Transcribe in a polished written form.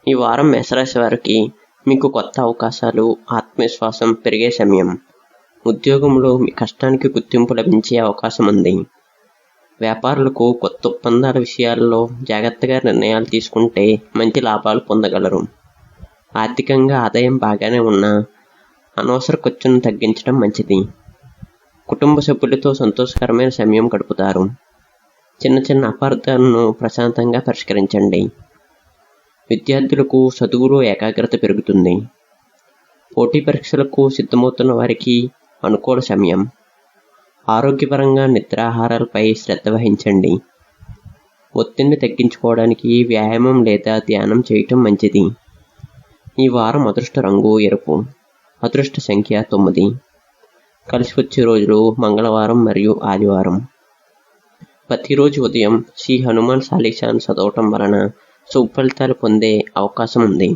ఈ వారం మేషరాశి వారికి మీకు కొత్త అవకాశాలు, ఆత్మవిశ్వాసం పెరిగే సమయం. ఉద్యోగంలో మీ కష్టానికి గుర్తింపు లభించే అవకాశం ఉంది. వ్యాపారులకు కొత్త ఒప్పందాల విషయాల్లో జాగ్రత్తగా నిర్ణయాలు తీసుకుంటే మంచి లాభాలు పొందగలరు. ఆర్థికంగా ఆదాయం బాగానే ఉన్నా అనవసర ఖర్చును తగ్గించడం మంచిది. కుటుంబ సభ్యులతో సంతోషకరమైన సమయం గడుపుతారు. చిన్న చిన్న అపార్థాలను ప్రశాంతంగా పరిష్కరించండి. విద్యార్థులకు చదువులో ఏకాగ్రత పెరుగుతుంది. పోటీ పరీక్షలకు సిద్ధమవుతున్న వారికి అనుకూల సమయం. ఆరోగ్యపరంగా నిద్రాహారాలపై శ్రద్ధ వహించండి. ఒత్తిడిని తగ్గించుకోవడానికి వ్యాయామం లేదా ధ్యానం చేయటం మంచిది. ఈ వారం అదృష్ట రంగు ఎరుపు. అదృష్ట సంఖ్య 9. కలిసి వచ్చే రోజులు మంగళవారం మరియు ఆదివారం. ప్రతిరోజు ఉదయం శ్రీ హనుమాన్ చాలీసాను చదవటం వలన శుభ ఫలితాలు పొందే అవకాశం ఉంది.